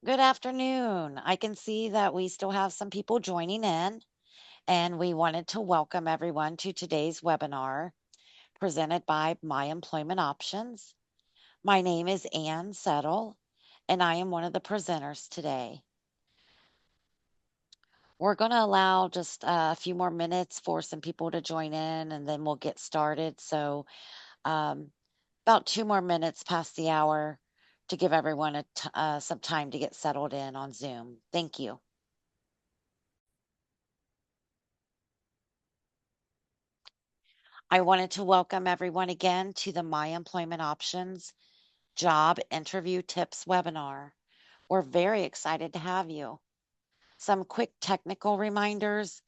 Good afternoon. I can see that we still have some people joining in, and we wanted to welcome everyone to today's webinar presented by My Employment Options. My name is Ann Settle, and I am one of the presenters today. We're going to allow just a few more minutes for some people to join in, and then we'll get started. Um, about 2 more minutes past the hour to give everyone some time to get settled in on Zoom. Thank you. I wanted to welcome everyone again to the My Employment Options Job Interview Tips webinar. We're very excited to have you. Some quick technical reminders.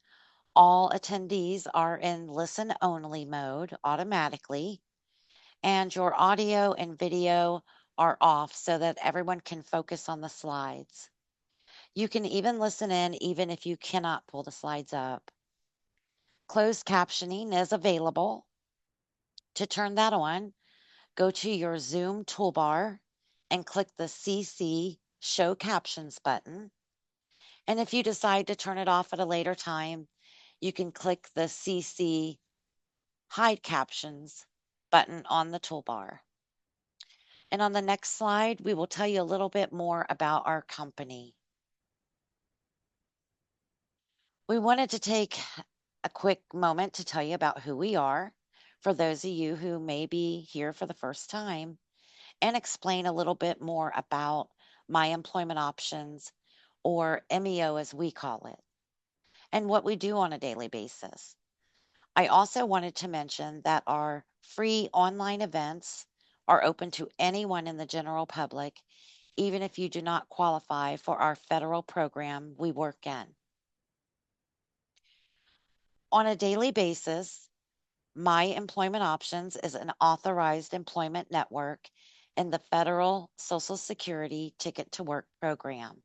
All attendees are in listen only mode automatically, and your audio and video are off so that everyone can focus on the slides. You can even listen in even if you cannot pull the slides up. Closed captioning is available. To turn that on, go to your Zoom toolbar and click the CC Show Captions button. And if you decide to turn it off at a later time, you can click the CC Hide Captions button on the toolbar. And on the next slide, we will tell you a little bit more about our company. We wanted to take a quick moment to tell you about who we are for those of you who may be here for the first time, and explain a little bit more about My Employment Options, or MEO as we call it, and what we do on a daily basis. I also wanted to mention that our free online events are open to anyone in the general public, even if you do not qualify for our federal program we work in. On a daily basis, My Employment Options is an authorized employment network in the federal Social Security Ticket to Work program.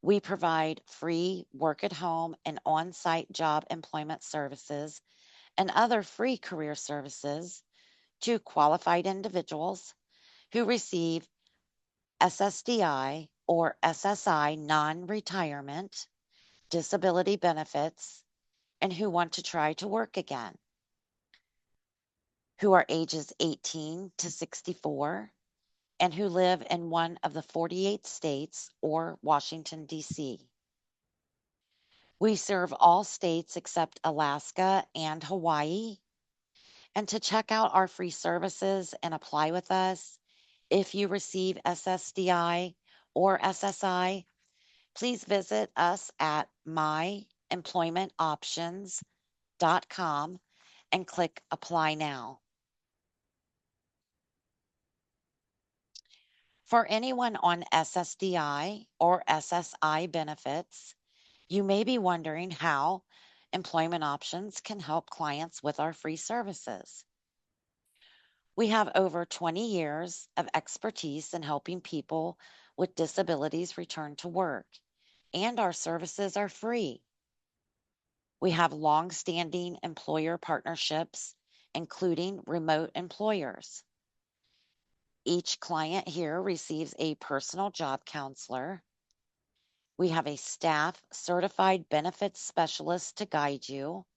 We provide free work at home and on site job employment services and other free career services to qualified individuals who receive SSDI or SSI non retirement disability benefits and who want to try to work again, who are ages 18 to 64, and who live in one of the 48 states or Washington, D.C. We serve all states except Alaska and Hawaii. And to check out our free services and apply with us, if you receive SSDI or SSI, please visit us at myemploymentoptions.com and click Apply Now. For anyone on SSDI or SSI benefits, you may be wondering how Employment Options can help clients with our free services. We have over 20 years of expertise in helping people with disabilities return to work, and our services are free. We have long standing employer partnerships, including remote employers. Each client here receives a personal job counselor. We have a staff certified benefits specialist to guide you.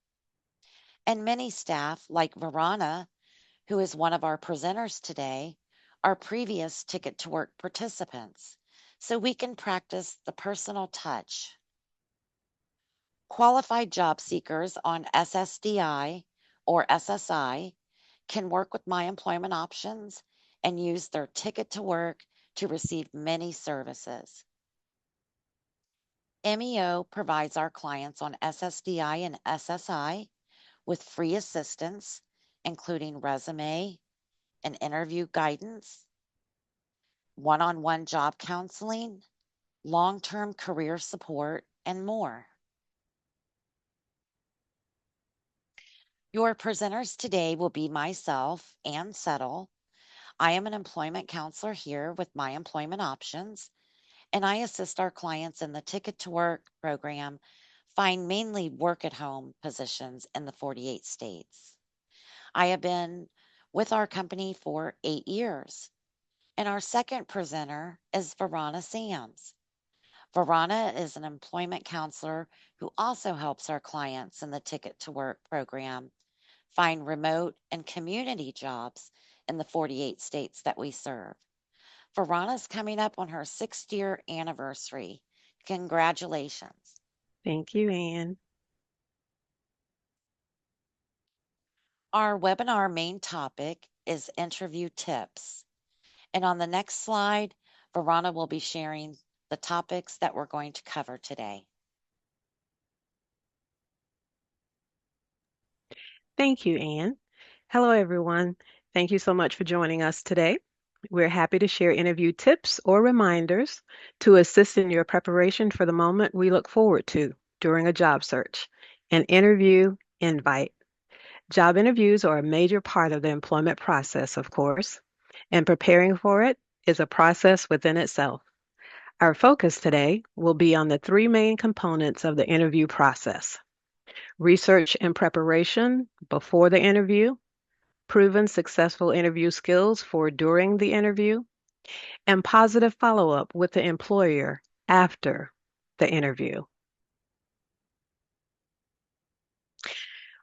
And many staff, like Verana, who is one of our presenters today, are previous Ticket to Work participants. So we can practice the personal touch. Qualified job seekers on SSDI or SSI can work with My Employment Options and use their Ticket to Work to receive many services. MEO provides our clients on SSDI and SSI with free assistance, including resume and interview guidance, one on one job counseling, long term career support, and more. Your presenters today will be myself, Ann Settle. I am an employment counselor here with My Employment Options, and I assist our clients in the Ticket to Work program find mainly work at home positions in the 48 states. I have been with our company for 8 years. And our second presenter is Verana Sams. Verana is an employment counselor who also helps our clients in the Ticket to Work program find remote and community jobs in the 48 states that we serve. Verana's coming up on her 6th year anniversary. Congratulations. Thank you, Anne. Our webinar main topic is interview tips. And on the next slide, Verana will be sharing the topics that we're going to cover today. Thank you, Anne. Hello, everyone. Thank you so much for joining us today. We're happy to share interview tips or reminders to assist in your preparation for the moment we look forward to during a job search, an interview invite. Job interviews are a major part of the employment process, of course, and preparing for it is a process within itself. Our focus today will be on the three main components of the interview process: research and preparation before the interview, proven successful interview skills for during the interview, and positive follow up with the employer after the interview.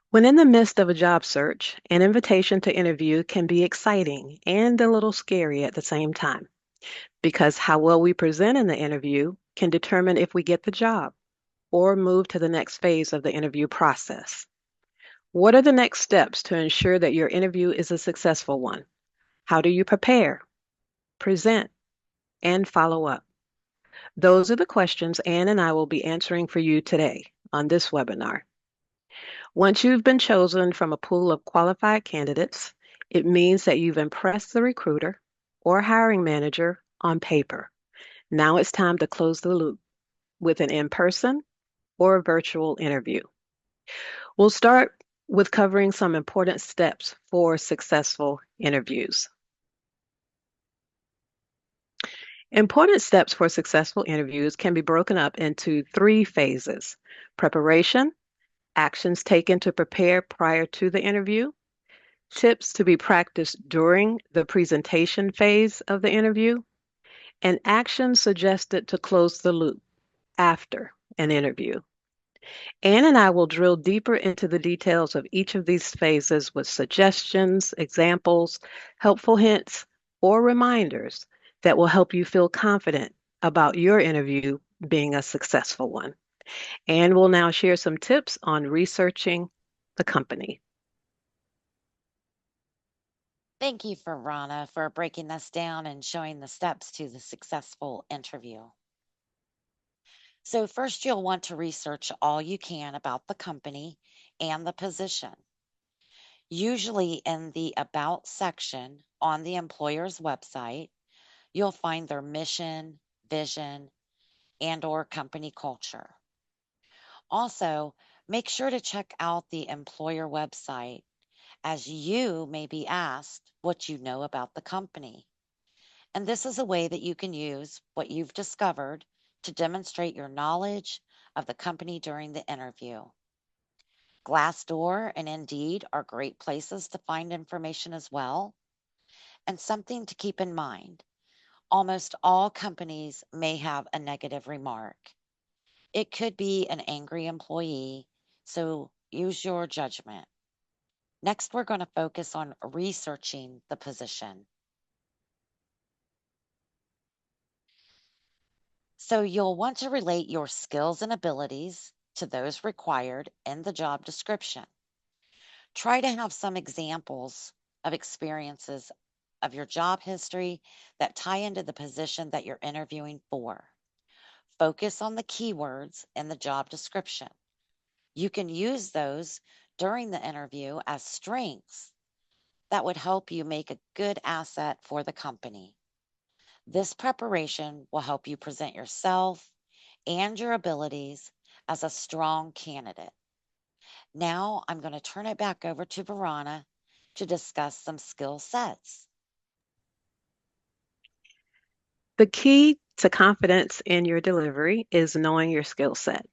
When in the midst of a job search, an invitation to interview can be exciting and a little scary at the same time because how well we present in the interview can determine if we get the job or move to the next phase of the interview process. What are the next steps to ensure that your interview is a successful one? How do you prepare, present, and follow up? Those are the questions Anne and I will be answering for you today on this webinar. Once you've been chosen from a pool of qualified candidates, it means that you've impressed the recruiter or hiring manager on paper. Now it's time to close the loop with an in-person or a virtual interview. We'll start with covering some important steps for successful interviews. Important steps for successful interviews can be broken up into three phases: preparation, actions taken to prepare prior to the interview, tips to be practiced during the presentation phase of the interview, and actions suggested to close the loop after an interview. Anne and I will drill deeper into the details of each of these phases with suggestions, examples, helpful hints, or reminders that will help you feel confident about your interview being a successful one. Anne will now share some tips on researching the company. Thank you, Verana, for breaking this down and showing the steps to the successful interview. So, first, you'll want to research all you can about the company and the position. Usually, in the About section on the employer's website, you'll find their mission, vision, and/or company culture. Also, make sure to check out the employer website as you may be asked what you know about the company. And this is a way that you can use what you've discovered to demonstrate your knowledge of the company during the interview. Glassdoor and Indeed are great places to find information as well. And something to keep in mind: almost all companies may have a negative remark. It could be an angry employee, so use your judgment. Next, we're going to focus on researching the position. So you'll want to relate your skills and abilities to those required in the job description. Try to have some examples of experiences of your job history that tie into the position that you're interviewing for. Focus on the keywords in the job description. You can use those during the interview as strengths that would help you make a good asset for the company. This preparation will help you present yourself and your abilities as a strong candidate. Now I'm going to turn it back over to Verana to discuss some skill sets. The key to confidence in your delivery is knowing your skill set.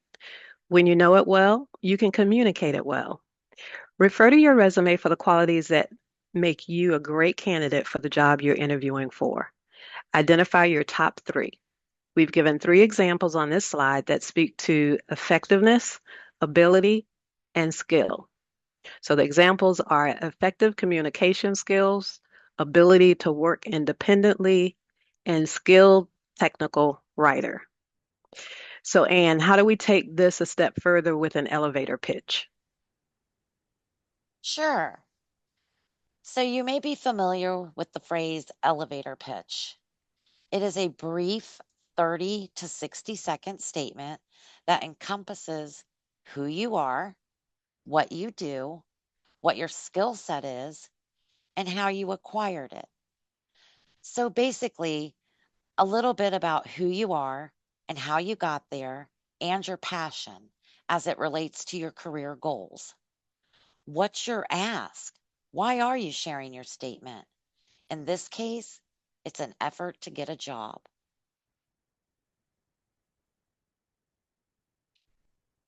When you know it well, you can communicate it well. Refer to your resume for the qualities that make you a great candidate for the job you're interviewing for. Identify your top three. We've given three examples on this slide that speak to effectiveness, ability, and skill. So the examples are effective communication skills, ability to work independently, and skilled technical writer. So, Anne, how do we take this a step further with an elevator pitch? Sure. So you may be familiar with the phrase elevator pitch. It is a brief 30 to 60-second statement that encompasses who you are, what you do, what your skill set is, and how you acquired it. So basically, a little bit about who you are and how you got there and your passion as it relates to your career goals. What's your ask? Why are you sharing your statement? In this case, it's an effort to get a job.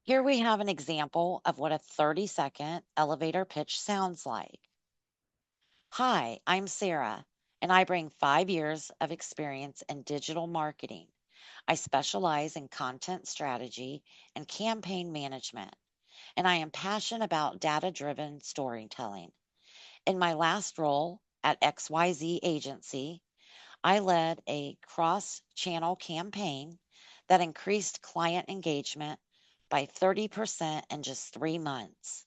Here we have an example of what a 30-second elevator pitch sounds like. Hi, I'm Sarah, and I bring 5 years of experience in digital marketing. I specialize in content strategy and campaign management, and I am passionate about data driven storytelling. In my last role at XYZ Agency, I led a cross channel campaign that increased client engagement by 30% in just 3 months.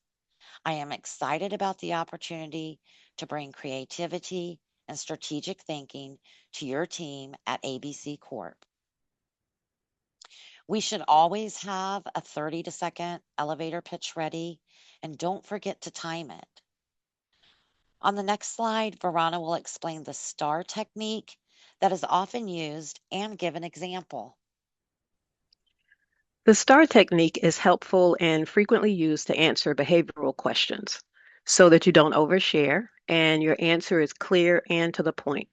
I am excited about the opportunity to bring creativity and strategic thinking to your team at ABC Corp. We should always have a 30 to second elevator pitch ready, and don't forget to time it. On the next slide, Verana will explain the STAR technique that is often used and give an example. The STAR technique is helpful and frequently used to answer behavioral questions so that you don't overshare and your answer is clear and to the point.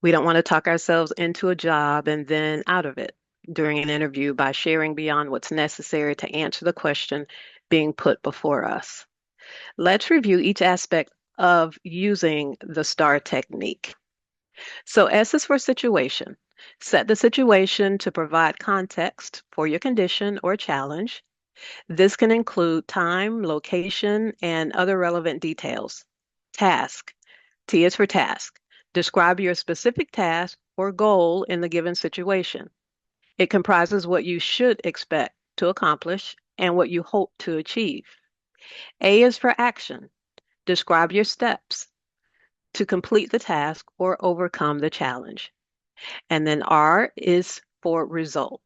We don't want to talk ourselves into a job and then out of it during an interview by sharing beyond what's necessary to answer the question being put before us. Let's review each aspect of using the STAR technique. So, S is for situation. Set the situation to provide context for your condition or challenge. This can include time, location, and other relevant details. Task. T is for task. Describe your specific task or goal in the given situation. It comprises what you should expect to accomplish and what you hope to achieve. A is for action. Describe your steps to complete the task or overcome the challenge. And then R is for result.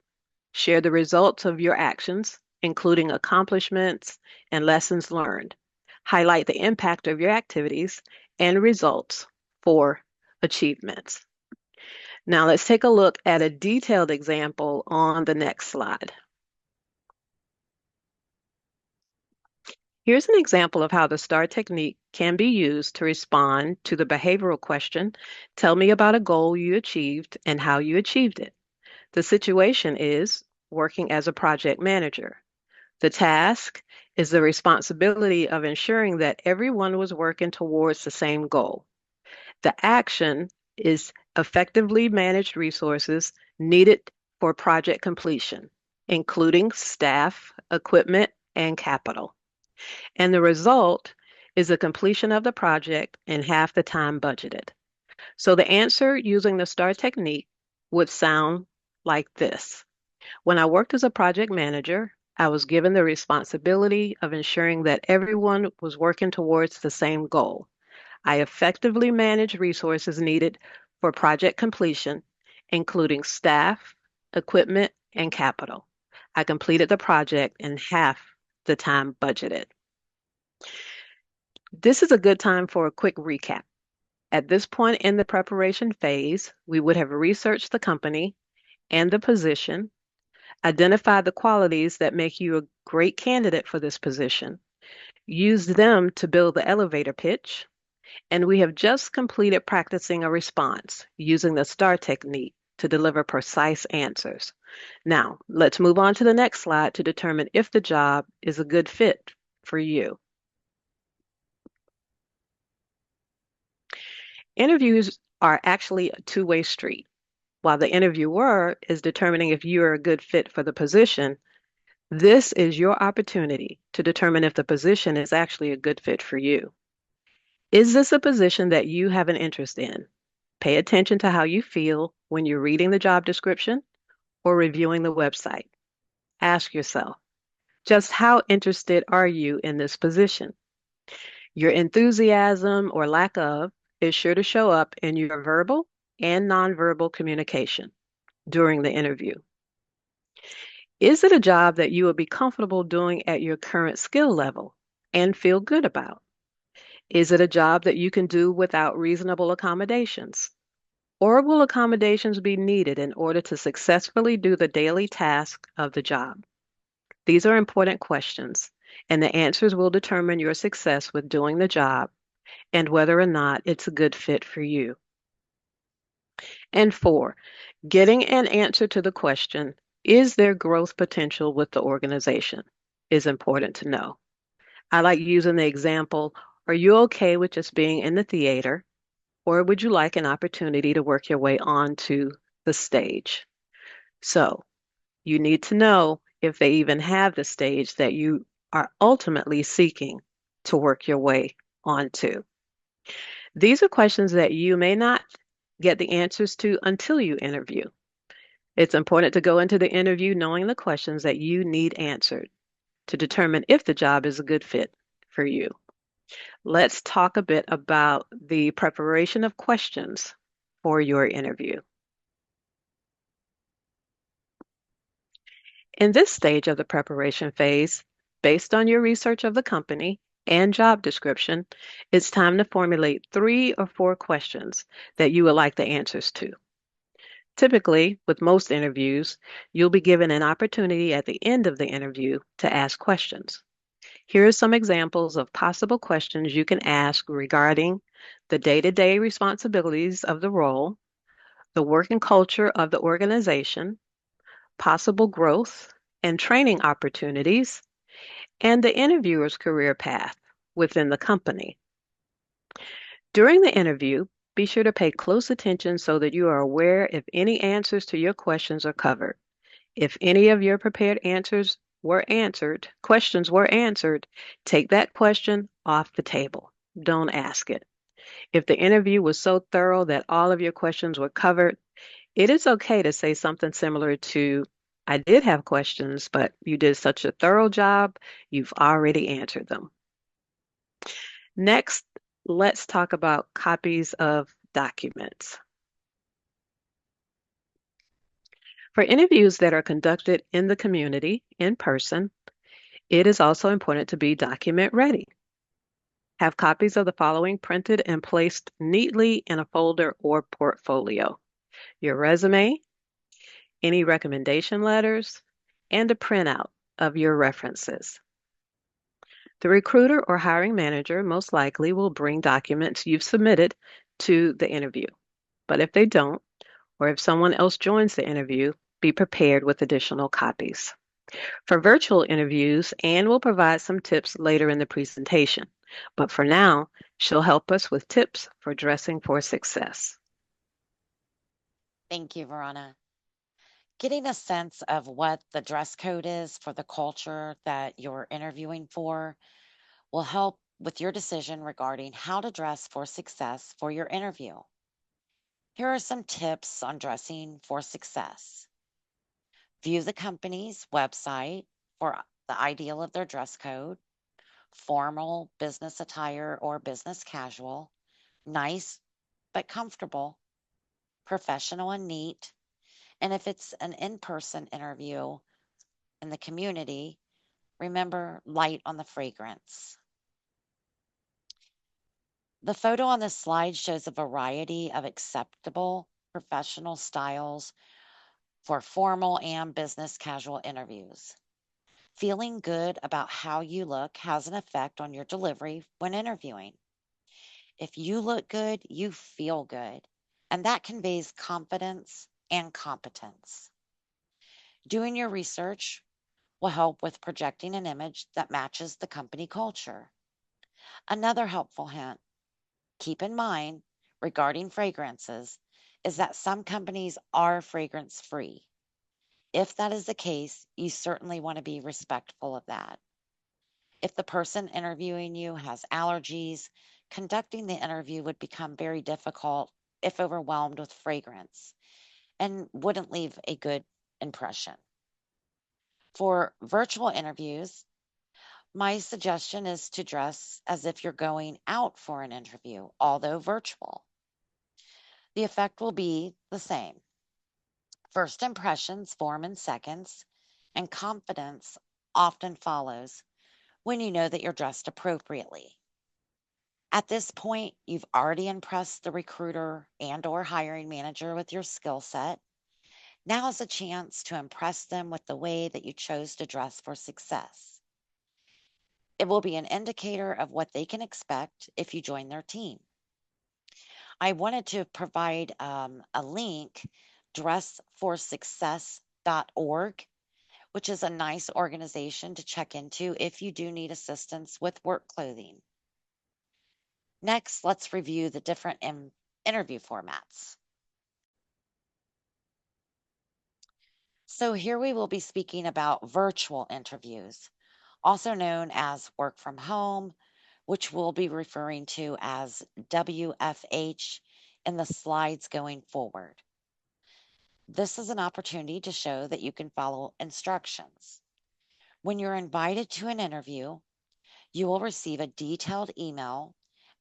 Share the results of your actions, including accomplishments and lessons learned. Highlight the impact of your activities and results for achievements. Now let's take a look at a detailed example on the next slide. Here's an example of how the STAR technique can be used to respond to the behavioral question, tell me about a goal you achieved and how you achieved it. The situation is working as a project manager. The task is the responsibility of ensuring that everyone was working towards the same goal. The action is effectively managed resources needed for project completion, including staff, equipment, and capital. And the result is the completion of the project in half the time budgeted. So the answer using the STAR technique would sound like this. When I worked as a project manager, I was given the responsibility of ensuring that everyone was working towards the same goal. I effectively managed resources needed for project completion, including staff, equipment, and capital. I completed the project in half the time budgeted. This is a good time for a quick recap. At this point in the preparation phase, we would have researched the company and the position, identified the qualities that make you a great candidate for this position, used them to build the elevator pitch, and we have just completed practicing a response using the STAR technique to deliver precise answers. Now, let's move on to the next slide to determine if the job is a good fit for you. Interviews are actually a two-way street. While the interviewer is determining if you are a good fit for the position, this is your opportunity to determine if the position is actually a good fit for you. Is this a position that you have an interest in? Pay attention to how you feel when you're reading the job description or reviewing the website. Ask yourself, just how interested are you in this position? Your enthusiasm or lack of is sure to show up in your verbal and nonverbal communication during the interview. Is it a job that you will be comfortable doing at your current skill level and feel good about? Is it a job that you can do without reasonable accommodations? Or will accommodations be needed in order to successfully do the daily task of the job? These are important questions, and the answers will determine your success with doing the job and whether or not it's a good fit for you. And four, getting an answer to the question, is there growth potential with the organization, is important to know. I like using the example, are you okay with just being in the theater, or would you like an opportunity to work your way onto the stage? So you need to know if they even have the stage that you are ultimately seeking to work your way onto. These are questions that you may not get the answers to until you interview. It's important to go into the interview knowing the questions that you need answered to determine if the job is a good fit for you. Let's talk a bit about the preparation of questions for your interview. In this stage of the preparation phase, based on your research of the company and job description, it's time to formulate 3 or 4 questions that you would like the answers to. Typically, with most interviews, you'll be given an opportunity at the end of the interview to ask questions. Here are some examples of possible questions you can ask regarding the day-to-day responsibilities of the role, the working culture of the organization, possible growth and training opportunities, and the interviewer's career path within the company. During the interview, be sure to pay close attention so that you are aware if any answers to your questions are covered. If any of your prepared questions were answered, take that question off the table. Don't ask it. If the interview was so thorough that all of your questions were covered, it is okay to say something similar to, I did have questions, but you did such a thorough job, you've already answered them. Next, let's talk about copies of documents. For interviews that are conducted in the community in person, it is also important to be document ready. Have copies of the following printed and placed neatly in a folder or portfolio: your resume, any recommendation letters, and a printout of your references. The recruiter or hiring manager most likely will bring documents you've submitted to the interview. But if they don't, or if someone else joins the interview, be prepared with additional copies. For virtual interviews, Anne will provide some tips later in the presentation. But for now, she'll help us with tips for dressing for success. Thank you, Verona. Getting a sense of what the dress code is for the culture that you're interviewing for will help with your decision regarding how to dress for success for your interview. Here are some tips on dressing for success. View the company's website for the ideal of their dress code: formal, business attire, or business casual, nice but comfortable, professional and neat. And if it's an in person interview in the community, remember light on the fragrance. The photo on this slide shows a variety of acceptable professional styles for formal and business casual interviews. Feeling good about how you look has an effect on your delivery when interviewing. If you look good, you feel good, and that conveys confidence and competence. Doing your research will help with projecting an image that matches the company culture. Another helpful hint: keep in mind regarding fragrances is that some companies are fragrance free. If that is the case, you certainly want to be respectful of that. If the person interviewing you has allergies, conducting the interview would become very difficult if overwhelmed with fragrance and wouldn't leave a good impression. For virtual interviews, my suggestion is to dress as if you're going out for an interview, although virtual. The effect will be the same. First impressions form in seconds, and confidence often follows when you know that you're dressed appropriately. At this point, you've already impressed the recruiter and or hiring manager with your skill set. Now is a chance to impress them with the way that you chose to dress for success. It will be an indicator of what they can expect if you join their team. I wanted to provide a link, dressforsuccess.org, which is a nice organization to check into if you do need assistance with work clothing. Next, let's review the different interview formats. So, here we will be speaking about virtual interviews, also known as work from home, which we'll be referring to as WFH in the slides going forward. This is an opportunity to show that you can follow instructions. When you're invited to an interview, you will receive a detailed email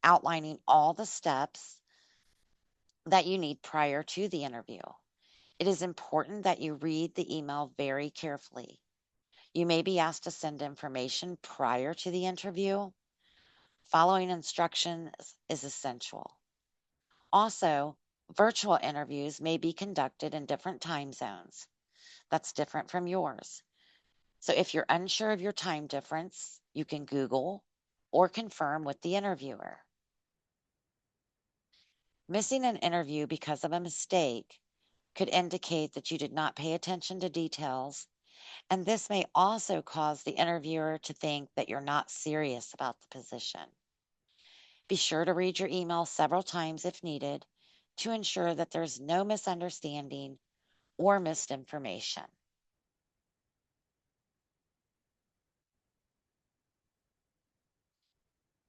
outlining all the steps that you need prior to the interview. It is important that you read the email very carefully. You may be asked to send information prior to the interview. Following instructions is essential. Also, virtual interviews may be conducted in different time zones. That's different from yours. So if you're unsure of your time difference, you can Google or confirm with the interviewer. Missing an interview because of a mistake could indicate that you did not pay attention to details, and this may also cause the interviewer to think that you're not serious about the position. Be sure to read your email several times if needed to ensure that there's no misunderstanding or missed information.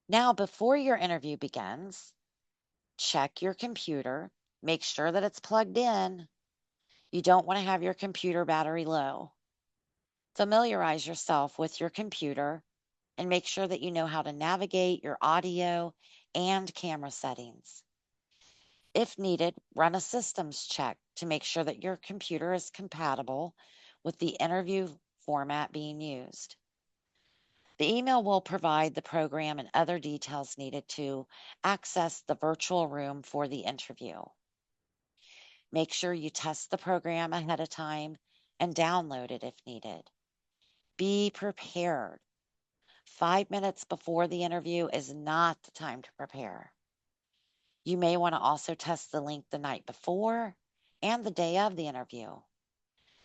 Now, before your interview begins, check your computer, make sure that it's plugged in. You don't want to have your computer battery low. Familiarize yourself with your computer and make sure that you know how to navigate your audio and camera settings. If needed, run a systems check to make sure that your computer is compatible with the interview format being used. The email will provide the program and other details needed to access the virtual room for the interview. Make sure you test the program ahead of time and download it if needed. Be prepared. 5 minutes before the interview is not the time to prepare. You may want to also test the link the night before and the day of the interview.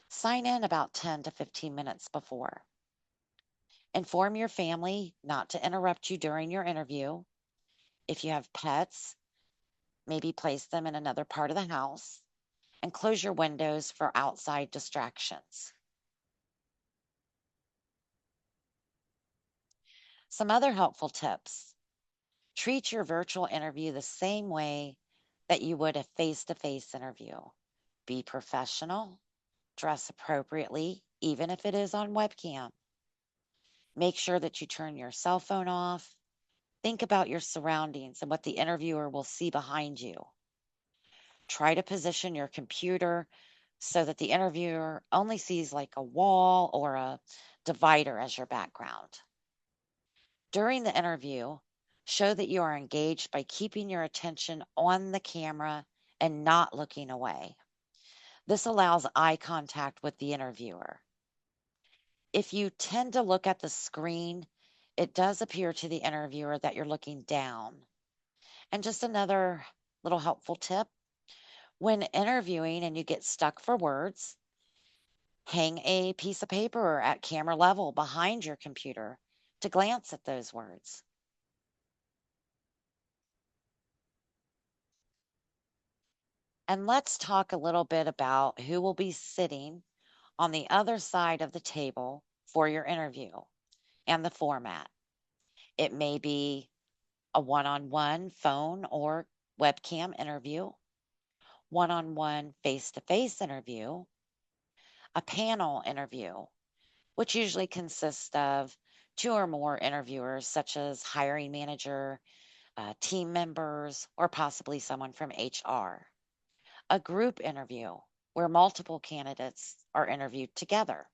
Sign in about 10 to 15 minutes before. Inform your family not to interrupt you during your interview. If you have pets, maybe place them in another part of the house and close your windows for outside distractions. Some other helpful tips: treat your virtual interview the same way that you would a face to face interview. Be professional, dress appropriately, even if it is on webcam. Make sure that you turn your cell phone off. Think about your surroundings and what the interviewer will see behind you. Try to position your computer so that the interviewer only sees like a wall or a divider as your background. During the interview, show that you are engaged by keeping your attention on the camera and not looking away. This allows eye contact with the interviewer. If you tend to look at the screen, it does appear to the interviewer that you're looking down. And just another little helpful tip: when interviewing and you get stuck for words, hang a piece of paper at camera level behind your computer to glance at those words. And let's talk a little bit about who will be sitting on the other side of the table for your interview and the format. It may be a one on one phone or webcam interview, one on one face to face interview, a panel interview, which usually consists of two or more interviewers, such as hiring manager, team members, or possibly someone from HR. A group interview where multiple candidates are interviewed together.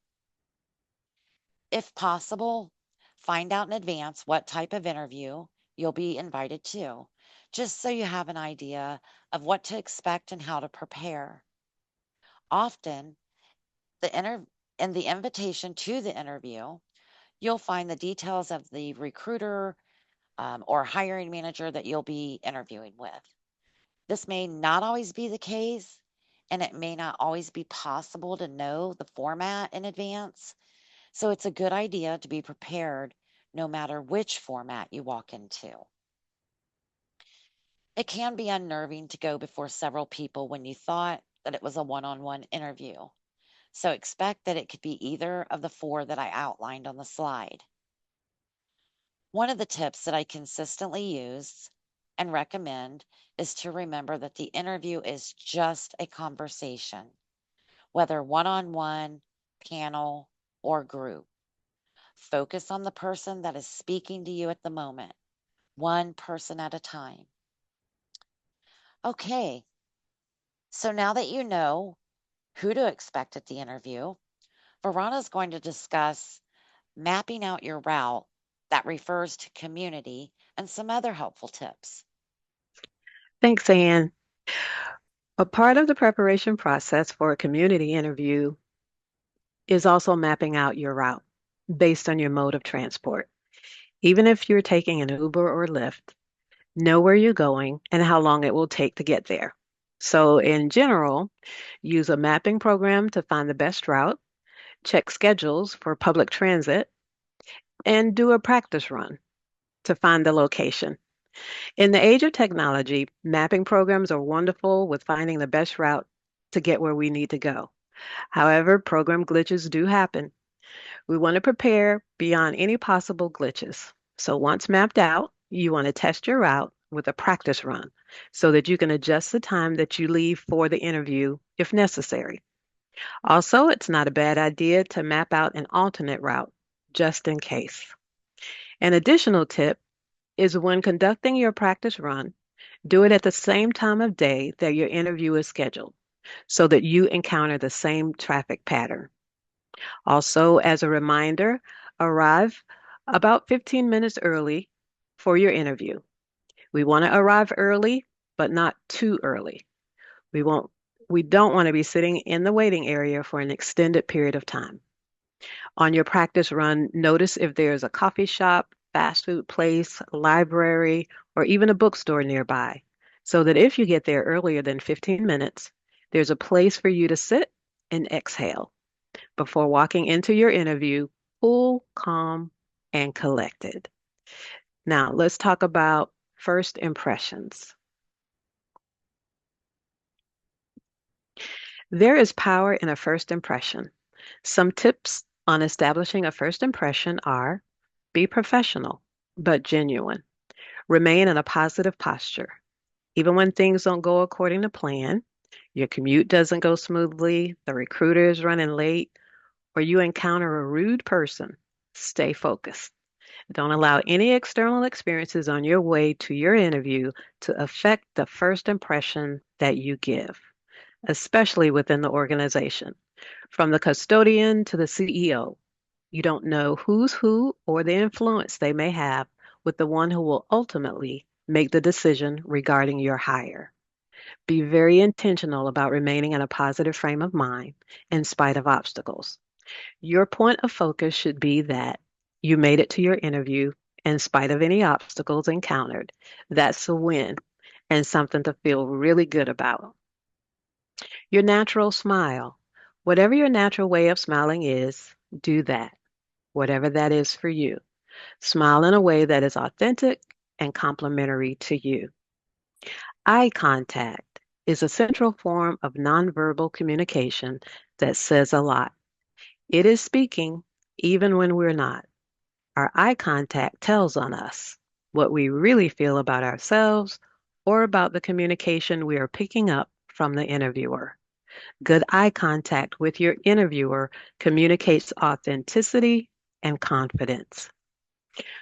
If possible, find out in advance what type of interview you'll be invited to, just so you have an idea of what to expect and how to prepare. Often, the in the invitation to the interview, you'll find the details of the recruiter or hiring manager that you'll be interviewing with. This may not always be the case, and it may not always be possible to know the format in advance. So it's a good idea to be prepared no matter which format you walk into. It can be unnerving to go before several people when you thought that it was a one on one interview. So expect that it could be either of the four that I outlined on the slide. One of the tips that I consistently use and recommend is to remember that the interview is just a conversation, whether one on one, panel, or group. Focus on the person that is speaking to you at the moment, one person at a time. Okay, so now that you know who to expect at the interview, Verona is going to discuss mapping out your route that refers to community and some other helpful tips. Thanks, Anne. A part of the preparation process for a community interview is also mapping out your route based on your mode of transport. Even if you're taking an Uber or Lyft, know where you're going and how long it will take to get there. So, in general, use a mapping program to find the best route, check schedules for public transit, and do a practice run to find the location. In the age of technology, mapping programs are wonderful with finding the best route to get where we need to go. However, program glitches do happen. We want to prepare beyond any possible glitches. So once mapped out, you want to test your route with a practice run so that you can adjust the time that you leave for the interview if necessary. Also, it's not a bad idea to map out an alternate route just in case. An additional tip is when conducting your practice run, do it at the same time of day that your interview is scheduled so that you encounter the same traffic pattern. Also, as a reminder, arrive about 15 minutes early for your interview. We want to arrive early, but not too early. We won't we don't want to be sitting in the waiting area for an extended period of time. On your practice run, notice if there's a coffee shop, fast food place, library, or even a bookstore nearby, so that if you get there earlier than 15 minutes, there's a place for you to sit and exhale before walking into your interview, cool, calm, and collected. Now, let's talk about first impressions. There is power in a first impression. Some tips on establishing a first impression are be professional, but genuine. Remain in a positive posture. Even when things don't go according to plan, your commute doesn't go smoothly, the recruiter is running late, or you encounter a rude person, stay focused. Don't allow any external experiences on your way to your interview to affect the first impression that you give, especially within the organization. From the custodian to the CEO, you don't know who's who or the influence they may have with the one who will ultimately make the decision regarding your hire. Be very intentional about remaining in a positive frame of mind in spite of obstacles. Your point of focus should be that you made it to your interview in spite of any obstacles encountered. That's a win and something to feel really good about. Your natural smile. Whatever your natural way of smiling is, do that, whatever that is for you. Smile in a way that is authentic and complimentary to you. Eye contact. is a central form of nonverbal communication that says a lot. It is speaking even when we're not. Our eye contact tells on us what we really feel about ourselves or about the communication we are picking up from the interviewer. Good eye contact with your interviewer communicates authenticity and confidence.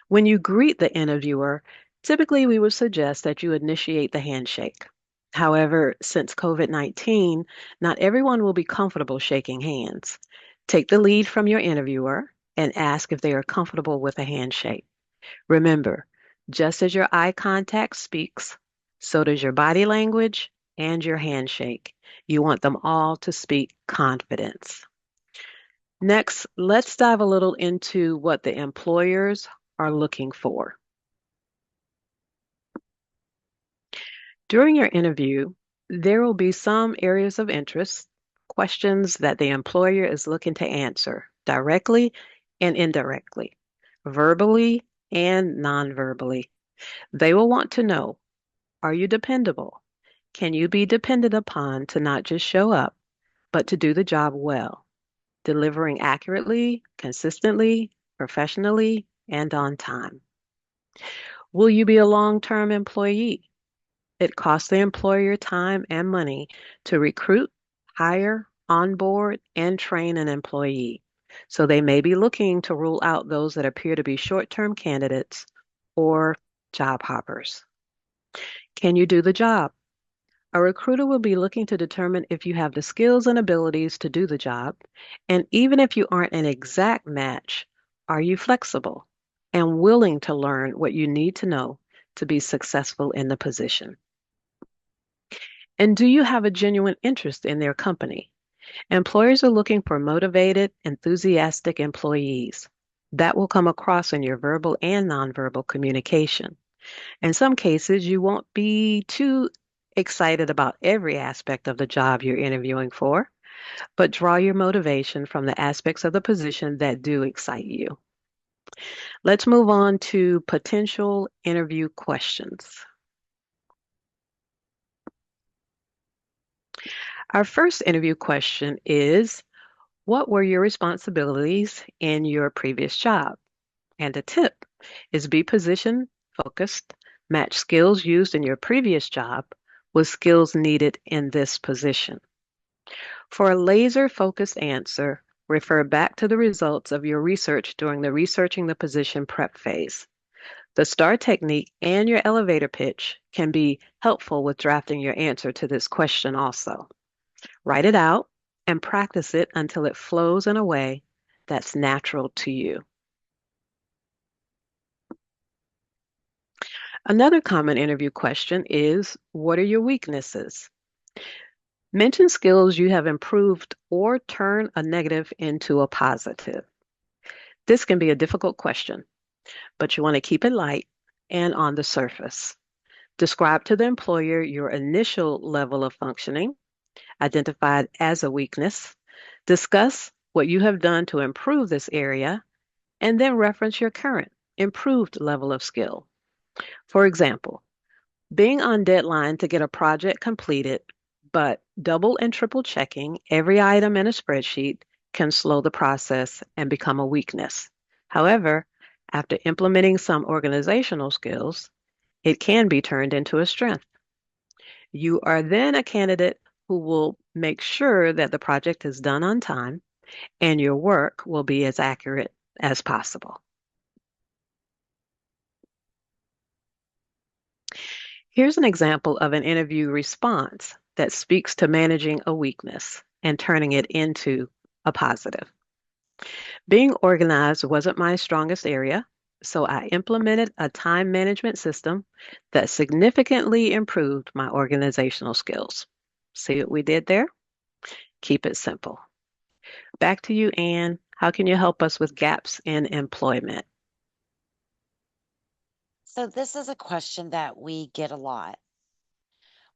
When you greet the interviewer, typically we would suggest that you initiate the handshake. However, since COVID-19, not everyone will be comfortable shaking hands. Take the lead from your interviewer and ask if they are comfortable with a handshake. Remember, just as your eye contact speaks, so does your body language and your handshake. You want them all to speak confidence. Next, let's dive a little into what the employers are looking for. During your interview, there will be some areas of interest, questions that the employer is looking to answer directly and indirectly, verbally and non-verbally. They will want to know, are you dependable? Can you be depended upon to not just show up, but to do the job well, delivering accurately, consistently, professionally, and on time? Will you be a long-term employee? It costs the employer time and money to recruit, hire, onboard, and train an employee. So they may be looking to rule out those that appear to be short-term candidates or job hoppers. Can you do the job? A recruiter will be looking to determine if you have the skills and abilities to do the job. And even if you aren't an exact match, are you flexible and willing to learn what you need to know to be successful in the position? And do you have a genuine interest in their company? Employers are looking for motivated, enthusiastic employees. That will come across in your verbal and nonverbal communication. In some cases, you won't be too excited about every aspect of the job you're interviewing for, but draw your motivation from the aspects of the position that do excite you. Let's move on to potential interview questions. Our first interview question is, what were your responsibilities in your previous job? And a tip is be position focused, match skills used in your previous job with skills needed in this position. For a laser focused answer, refer back to the results of your research during the researching the position prep phase. The STAR technique and your elevator pitch can be helpful with drafting your answer to this question also. Write it out and practice it until it flows in a way that's natural to you. Another common interview question is, what are your weaknesses? Mention skills you have improved or turn a negative into a positive. This can be a difficult question, but you want to keep it light and on the surface. Describe to the employer your initial level of functioning, identified as a weakness. Discuss what you have done to improve this area, and then reference your current improved level of skill. For example, being on deadline to get a project completed, but double and triple checking every item in a spreadsheet can slow the process and become a weakness. However, after implementing some organizational skills, it can be turned into a strength. You are then a candidate who will make sure that the project is done on time and your work will be as accurate as possible. Here's an example of an interview response that speaks to managing a weakness and turning it into a positive. Being organized wasn't my strongest area, so I implemented a time management system that significantly improved my organizational skills. See what we did there? Keep it simple. Back to you, Anne. How can you help us with gaps in employment? So, this is a question that we get a lot.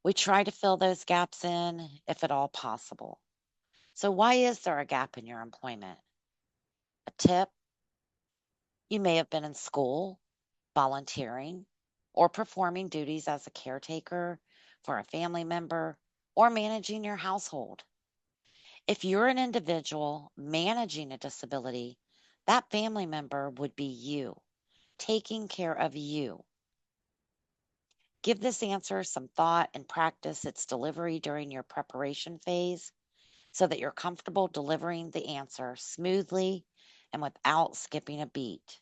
We try to fill those gaps in if at all possible. So, why is there a gap in your employment? A tip, you may have been in school, volunteering, or performing duties as a caretaker for a family member. or managing your household. If you're an individual managing a disability, that family member would be you, taking care of you. Give this answer some thought and practice its delivery during your preparation phase so that you're comfortable delivering the answer smoothly and without skipping a beat.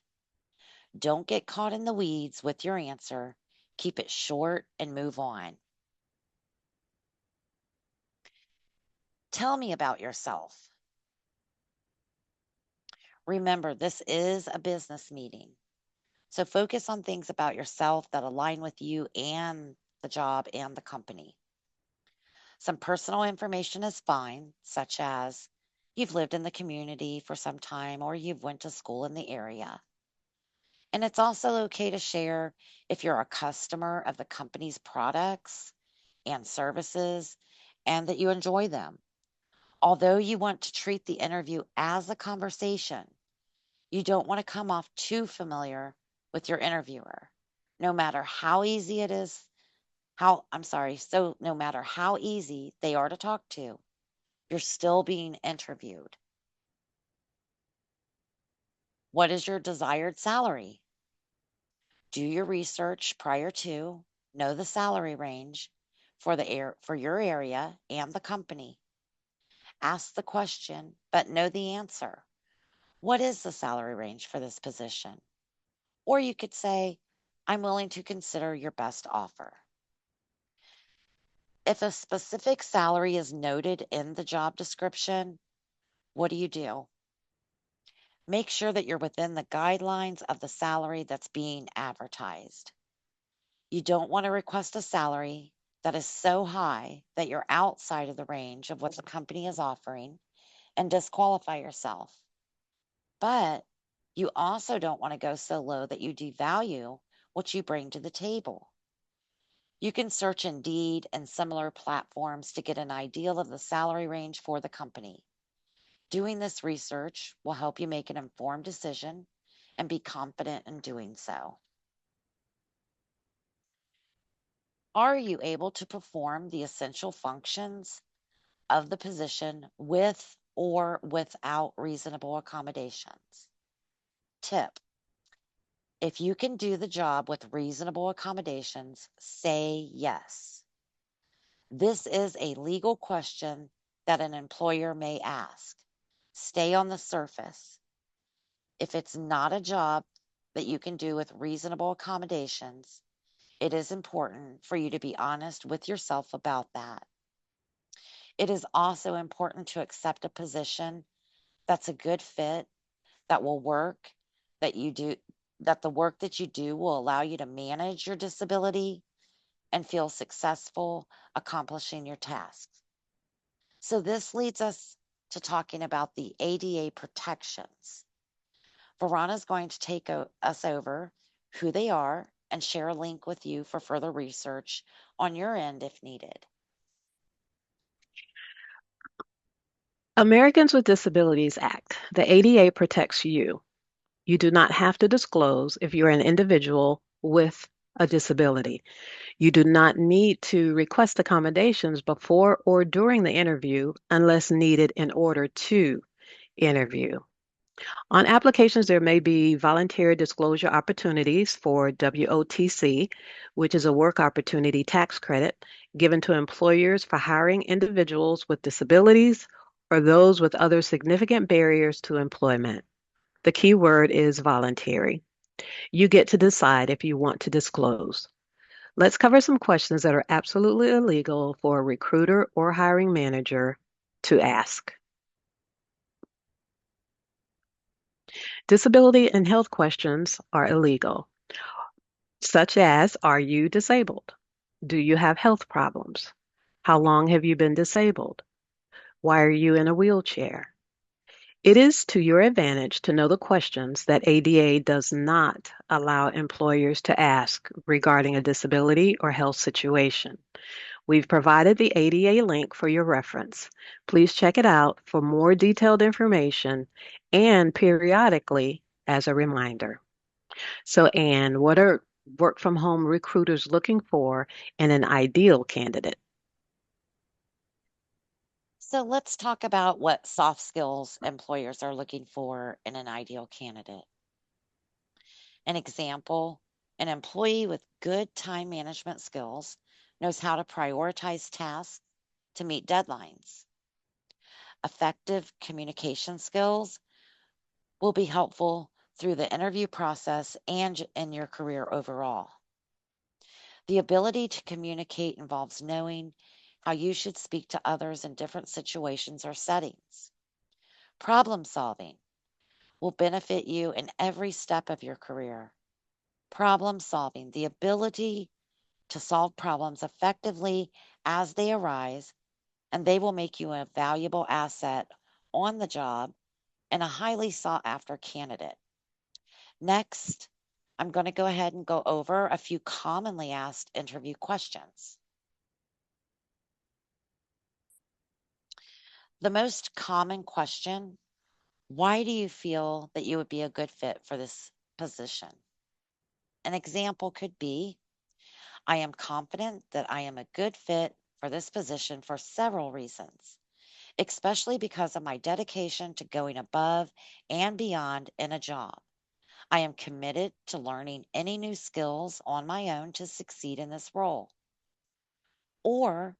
Don't get caught in the weeds with your answer. Keep it short and move on. Tell me about yourself. Remember, this is a business meeting. So focus on things about yourself that align with you and the job and the company. Some personal information is fine, such as you've lived in the community for some time or you've went to school in the area. And it's also okay to share if you're a customer of the company's products and services and that you enjoy them. Although you want to treat the interview as a conversation, you don't want to come off too familiar with your interviewer. No matter how easy it is, so no matter how easy they are to talk to, you're still being interviewed. What is your desired salary? Do your research prior to, know the salary range for your area and the company. Ask the question, but know the answer. What is the salary range for this position? Or you could say, I'm willing to consider your best offer. If a specific salary is noted in the job description, what do? Make sure that you're within the guidelines of the salary that's being advertised. You don't want to request a salary that is so high that you're outside of the range of what the company is offering and disqualify yourself. But you also don't want to go so low that you devalue what you bring to the table. You can search Indeed and similar platforms to get an idea of the salary range for the company. Doing this research will help you make an informed decision and be confident in doing so. Are you able to perform the essential functions of the position with or without reasonable accommodations? Tip: if you can do the job with reasonable accommodations, say yes. This is a legal question that an employer may ask. Stay on the surface. If it's not a job that you can do with reasonable accommodations, it is important for you to be honest with yourself about that. It is also important to accept a position that's a good fit, that will work, that you do, that the work that you do will allow you to manage your disability and feel successful accomplishing your tasks. So, this leads us to talking about the ADA protections. Verana is going to take us over who they are and share a link with you for further research on your end if needed. Americans with Disabilities Act. The ADA protects you. You do not have to disclose if you're an individual with a disability. You do not need to request accommodations before or during the interview unless needed in order to interview. On applications, there may be voluntary disclosure opportunities for WOTC, which is a work opportunity tax credit given to employers for hiring individuals with disabilities or those with other significant barriers to employment. The key word is voluntary. You get to decide if you want to disclose. Let's cover some questions that are absolutely illegal for a recruiter or hiring manager to ask. Disability and health questions are illegal, such as, are you disabled? Do you have health problems? How long have you been disabled? Why are you in a wheelchair? It is to your advantage to know the questions that ADA does not allow employers to ask regarding a disability or health situation. We've provided the ADA link for your reference. Please check it out for more detailed information and periodically as a reminder. So, Anne, what are work from home recruiters looking for in an ideal candidate? So let's talk about what soft skills employers are looking for in an ideal candidate. An example, an employee with good time management skills knows how to prioritize tasks to meet deadlines. Effective communication skills will be helpful through the interview process and in your career overall. The ability to communicate involves knowing how you should speak to others in different situations or settings. Problem solving will benefit you in every step of your career. Problem solving, the ability to solve problems effectively as they arise, and they will make you a valuable asset on the job and a highly sought after candidate. Next, I'm going to go ahead and go over a few commonly asked interview questions. The most common question: why do you feel that you would be a good fit for this position? An example could be: I am confident that I am a good fit for this position for several reasons, especially because of my dedication to going above and beyond in a job. I am committed to learning any new skills on my own to succeed in this role. Or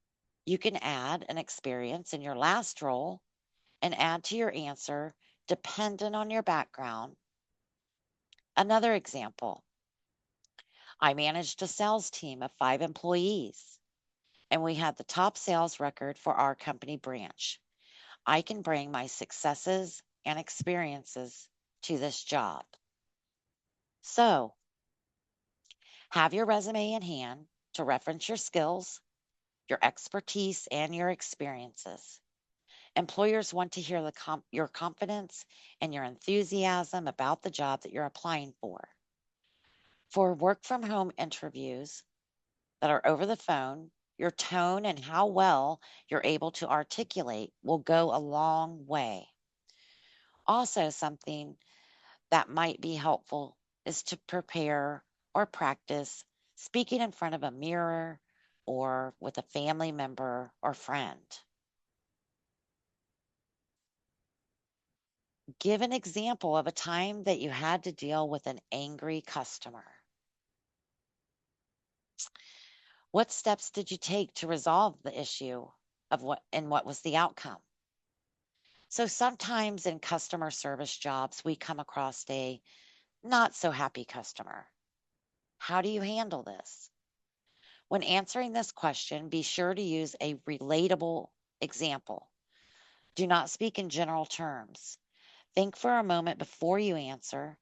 you can add an experience in your last role and add to your answer dependent on your background. Another example: I managed a sales team of 5 employees, and we had the top sales record for our company branch. I can bring my successes and experiences to this job. So, have your resume in hand to reference your skills, your expertise, and your experiences. Employers want to hear your confidence and your enthusiasm about the job that you're applying for. For work from home interviews that are over the phone, your tone and how well you're able to articulate will go a long way. Also, something that might be helpful is to prepare or practice speaking in front of a mirror or with a family member or friend. Give an example of a time that you had to deal with an angry customer. What steps did you take to resolve the issue of what was the outcome? So sometimes in customer service jobs, we come across a not so happy customer. How do you handle this? When answering this question, be sure to use a relatable example. Do not speak in general terms. Think for a moment before you answer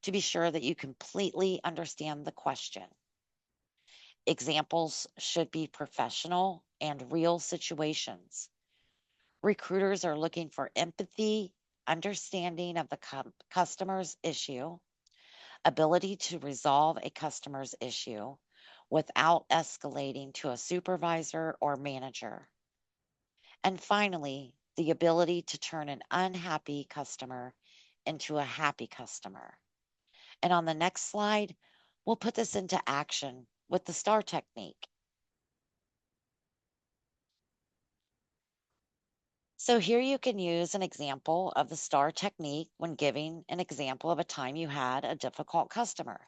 to be sure that you completely understand the question. Examples should be professional and real situations. Recruiters are looking for empathy, understanding of the customer's issue, ability to resolve a customer's issue without escalating to a supervisor or manager. And finally, the ability to turn an unhappy customer into a happy customer. And on the next slide, we'll put this into action with the STAR technique. So here you can use an example of the STAR technique when giving an example of a time you had a difficult customer.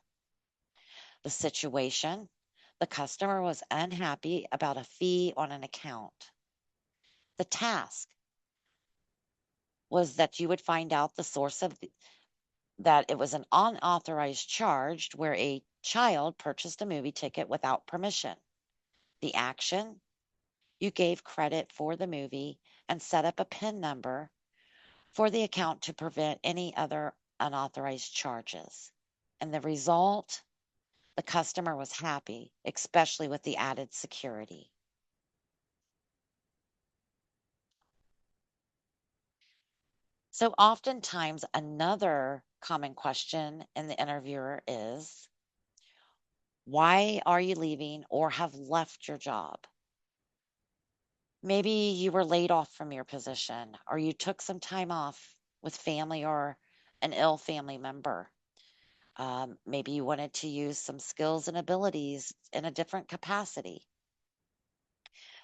The situation: the customer was unhappy about a fee on an account. The task was that you would find out the source of that it was an unauthorized charge where a child purchased a movie ticket without permission. The action: you gave credit for the movie and set up a PIN number for the account to prevent any other unauthorized charges. And the result: the customer was happy, especially with the added security. So, oftentimes, another common question in the interviewer is: why are you leaving or have left your job? Maybe you were laid off from your position, or you took some time off with family or an ill family member. Maybe you wanted to use some skills and abilities in a different capacity.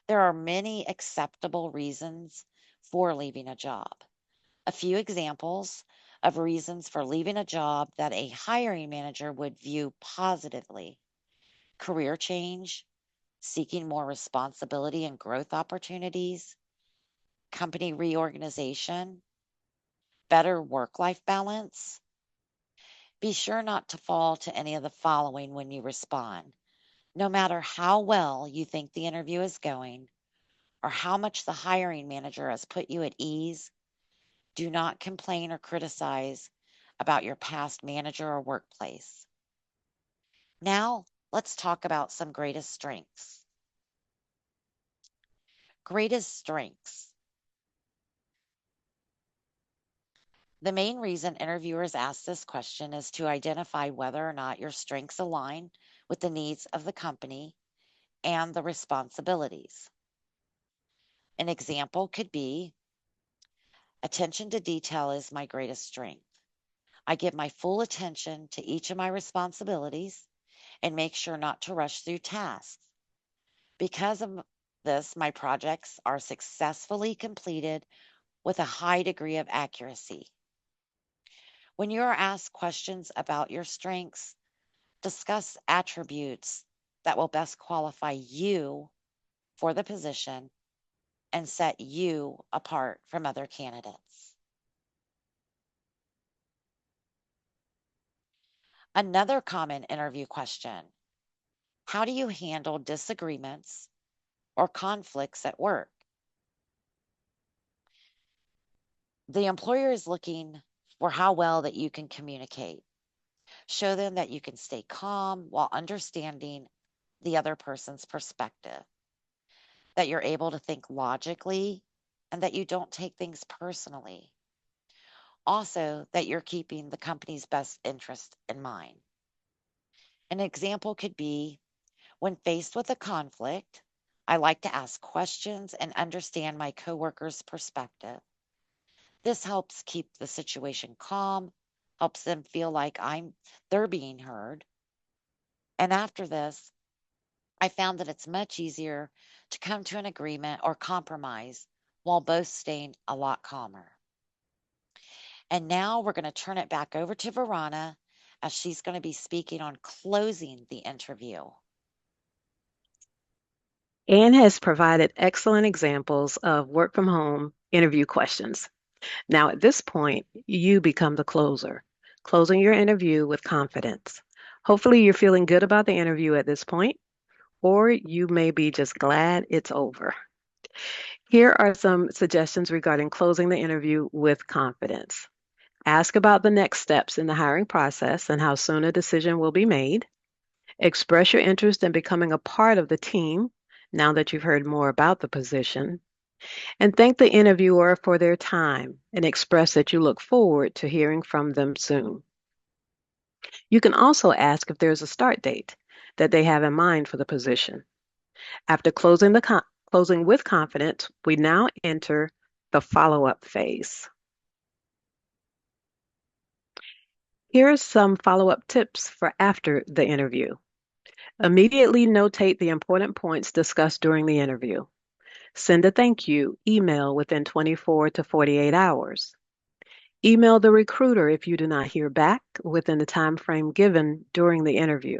There are many acceptable reasons for leaving a job. A few examples of reasons for leaving a job that a hiring manager would view positively: career change, seeking more responsibility and growth opportunities, company reorganization, better work life balance. Be sure not to fall to any of the following when you respond. No matter how well you think the interview is going or how much the hiring manager has put you at ease, do not complain or criticize about your past manager or workplace. Now, let's talk about some greatest strengths. Greatest strengths. The main reason interviewers ask this question is to identify whether or not your strengths align with the needs of the company and the responsibilities. An example could be: attention to detail is my greatest strength. I give my full attention to each of my responsibilities and make sure not to rush through tasks. Because of this, my projects are successfully completed with a high degree of accuracy. When you are asked questions about your strengths, discuss attributes that will best qualify you for the position and set you apart from other candidates. Another common interview question: how do you handle disagreements or conflicts at work? The employer is looking for how well that you can communicate. Show them that you can stay calm while understanding the other person's perspective, that you're able to think logically, and that you don't take things personally. Also, that you're keeping the company's best interest in mind. An example could be: when faced with a conflict, I like to ask questions and understand my coworker's perspective. This helps keep the situation calm, helps them feel like they're being heard. And after this, I found that it's much easier to come to an agreement or compromise while both staying a lot calmer. And now we're going to turn it back over to Verana as she's going to be speaking on closing the interview. Anne has provided excellent examples of work from home interview questions. Now, at this point, you become the closer, closing your interview with confidence. Hopefully, you're feeling good about the interview at this point, or you may be just glad it's over. Here are some suggestions regarding closing the interview with confidence. Ask about the next steps in the hiring process and how soon a decision will be made. Express your interest in becoming a part of the team now that you've heard more about the position. And thank the interviewer for their time and express that you look forward to hearing from them soon. You can also ask if there's a start date that they have in mind for the position. After closing with confidence, we now enter the follow-up phase. Here are some follow-up tips for after the interview. Immediately notate the important points discussed during the interview. Send a thank you email within 24 to 48 hours. Email the recruiter if you do not hear back within the time frame given during the interview.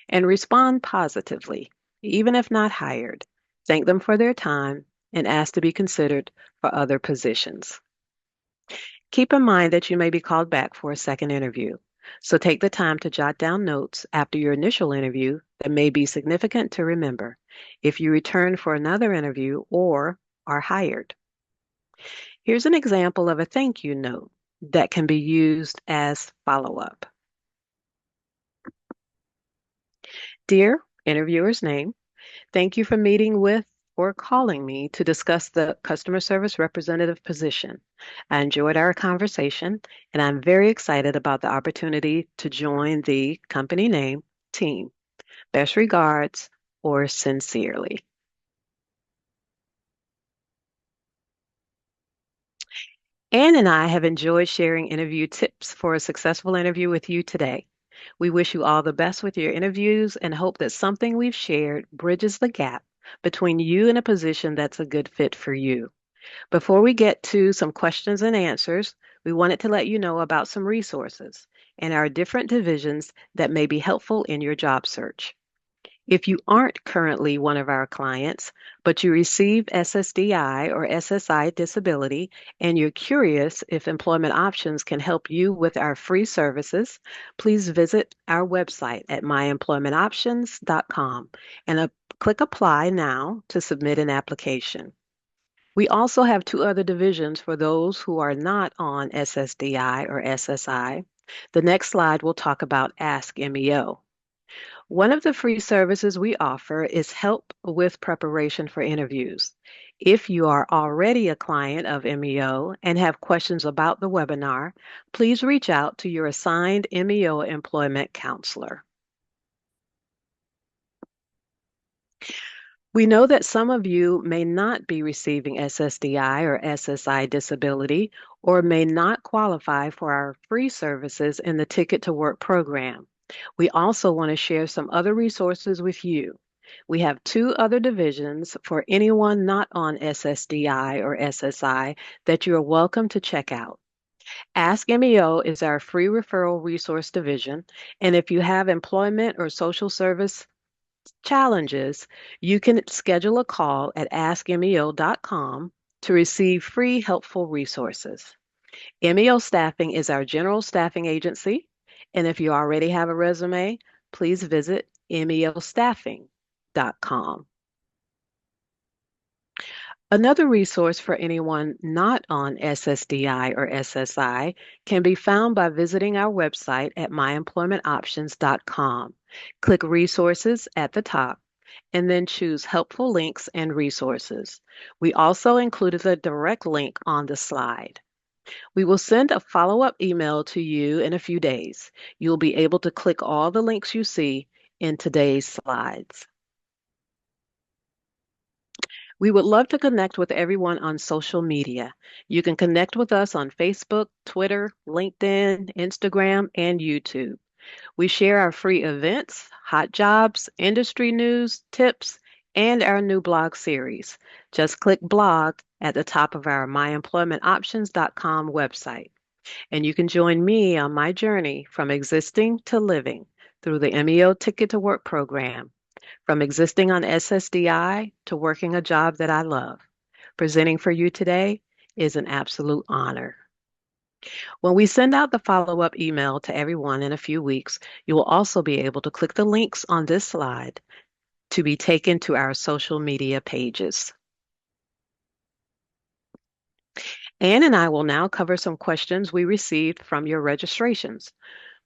And respond positively, even if not hired. Thank them for their time and ask to be considered for other positions. Keep in mind that you may be called back for a second interview, so take the time to jot down notes after your initial interview that may be significant to remember if you return for another interview or are hired. Here's an example of a thank you note that can be used as follow-up. Dear interviewer's name, thank you for meeting with or calling me to discuss the customer service representative position. I enjoyed our conversation, and I'm very excited about the opportunity to join the company name team. Best regards, or sincerely. Anne and I have enjoyed sharing interview tips for a successful interview with you today. We wish you all the best with your interviews and hope that something we've shared bridges the gap between you and a position that's a good fit for you. Before we get to some questions and answers, we wanted to let you know about some resources and our different divisions that may be helpful in your job search. If you aren't currently one of our clients, but you receive SSDI or SSI disability, and you're curious if employment options can help you with our free services, please visit our website at myemploymentoptions.com and click Apply now to submit an application. We also have two other divisions for those who are not on SSDI or SSI. The next slide will talk about Ask MEO. One of the free services we offer is help with preparation for interviews. If you are already a client of MEO and have questions about the webinar, please reach out to your assigned MEO employment counselor. We know that some of you may not be receiving SSDI or SSI disability or may not qualify for our free services in the Ticket to Work program. We also want to share some other resources with you. We have two other divisions for anyone not on SSDI or SSI that you are welcome to check out. Ask MEO is our free referral resource division, and if you have employment or social service challenges, you can schedule a call at askmeo.com to receive free helpful resources. MEO Staffing is our general staffing agency, and if you already have a resume, please visit meostaffing.com. Another resource for anyone not on SSDI or SSI can be found by visiting our website at myemploymentoptions.com. Click Resources at the top and then choose Helpful Links and Resources. We also included a direct link on the slide. We will send a follow-up email to you in a few days. You'll be able to click all the links you see in today's slides. We would love to connect with everyone on social media. You can connect with us on Facebook, Twitter, LinkedIn, Instagram, and YouTube. We share our free events, hot jobs, industry news, tips, and our new blog series. Just click blog at the top of our myemploymentoptions.com website, and you can join me on my journey from existing to living through the MEO Ticket to Work program, from existing on SSDI to working a job that I love. Presenting for you today is an absolute honor. When we send out the follow-up email to everyone in a few weeks, you will also be able to click the links on this slide to be taken to our social media pages. Anne and I will now cover some questions we received from your registrations.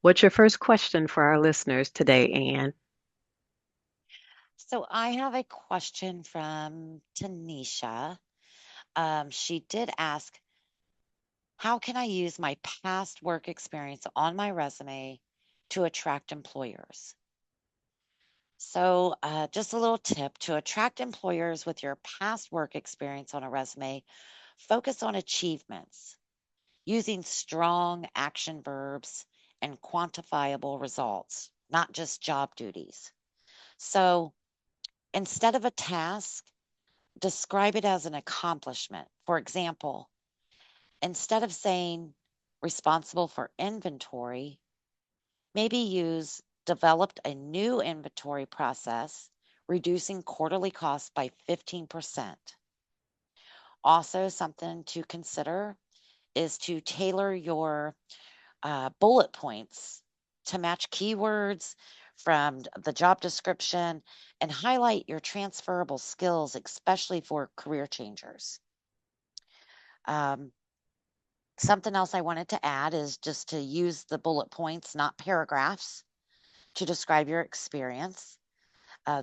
What's your first question for our listeners today, Anne? So I have a question from Tanisha. She did ask, how can I use my past work experience on my resume to attract employers? So, just a little tip to attract employers with your past work experience on a resume, focus on achievements using strong action verbs and quantifiable results, not just job duties. So, instead of a task, describe it as an accomplishment. For example, instead of saying responsible for inventory, maybe use developed a new inventory process, reducing quarterly costs by 15%. Also, something to consider is to tailor your bullet points to match keywords from the job description and highlight your transferable skills, especially for career changers. Um, Something else I wanted to add is just to use the bullet points, not paragraphs, to describe your experience.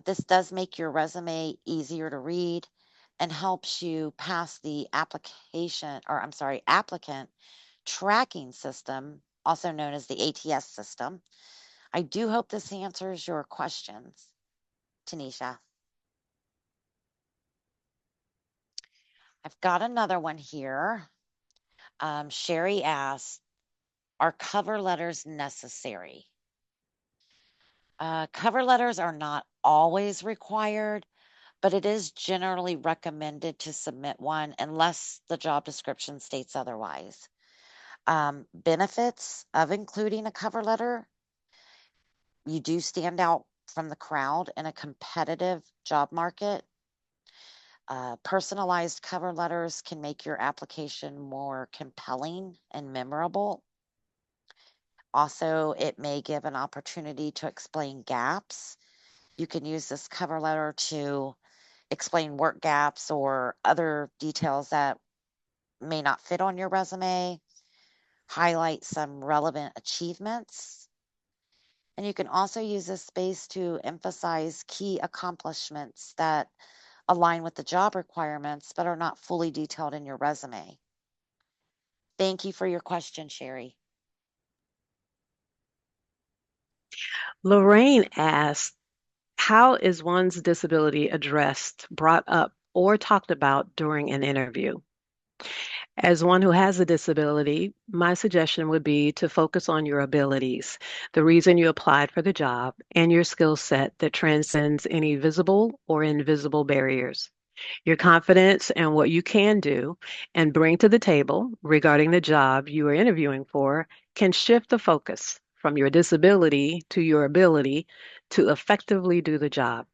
This does make your resume easier to read and helps you pass the applicant tracking system, also known as the ATS system. I do hope this answers your questions, Tanisha. I've got another one here. Sherry asks, are cover letters necessary? Cover letters are not always required, but it is generally recommended to submit one unless the job description states otherwise. Benefits of including a cover letter: you do stand out from the crowd in a competitive job market. Personalized cover letters can make your application more compelling and memorable. Also, it may give an opportunity to explain gaps. You can use this cover letter to explain work gaps or other details that may not fit on your resume, highlight some relevant achievements. And you can also use this space to emphasize key accomplishments that align with the job requirements but are not fully detailed in your resume. Thank you for your question, Sherry. Lorraine asked, how is one's disability addressed, brought up, or talked about during an interview? As one who has a disability, my suggestion would be to focus on your abilities, the reason you applied for the job, and your skill set that transcends any visible or invisible barriers. Your confidence and what you can do and bring to the table regarding the job you are interviewing for can shift the focus from your disability to your ability to effectively do the job.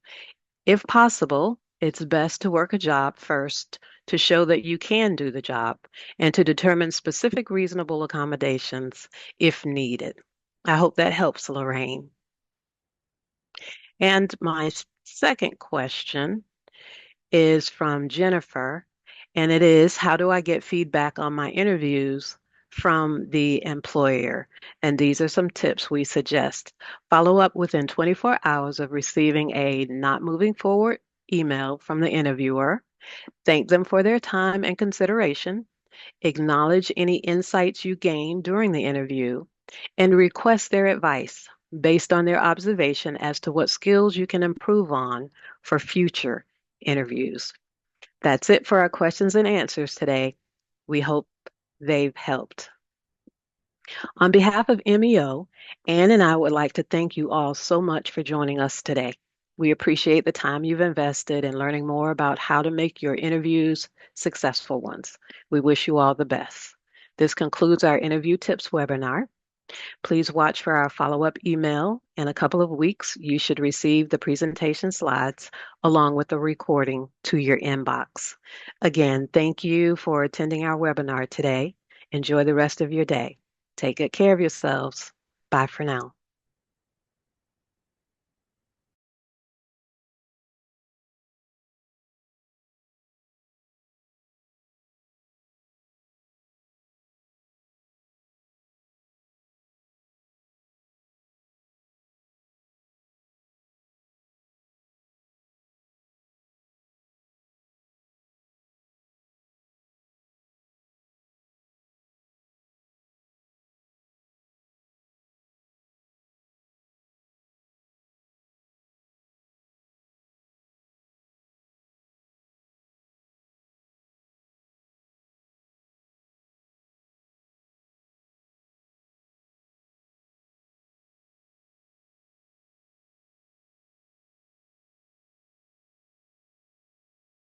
If possible, it's best to work a job first to show that you can do the job and to determine specific reasonable accommodations if needed. I hope that helps, Lorraine. And my second question is from Jennifer, and it is, how do I get feedback on my interviews from the employer? And these are some tips we suggest. Follow up within 24 hours of receiving a not moving forward email from the interviewer. Thank them for their time and consideration. Acknowledge any insights you gained during the interview and request their advice based on their observation as to what skills you can improve on for future interviews. That's it for our questions and answers today. We hope they've helped. On behalf of MEO, Ann and I would like to thank you all so much for joining us today. We appreciate the time you've invested in learning more about how to make your interviews successful ones. We wish you all the best. This concludes our interview tips webinar. Please watch for our follow-up email. In a couple of weeks, you should receive the presentation slides along with the recording to your inbox. Again, thank you for attending our webinar today. Enjoy the rest of your day. Take good care of yourselves. Bye for now.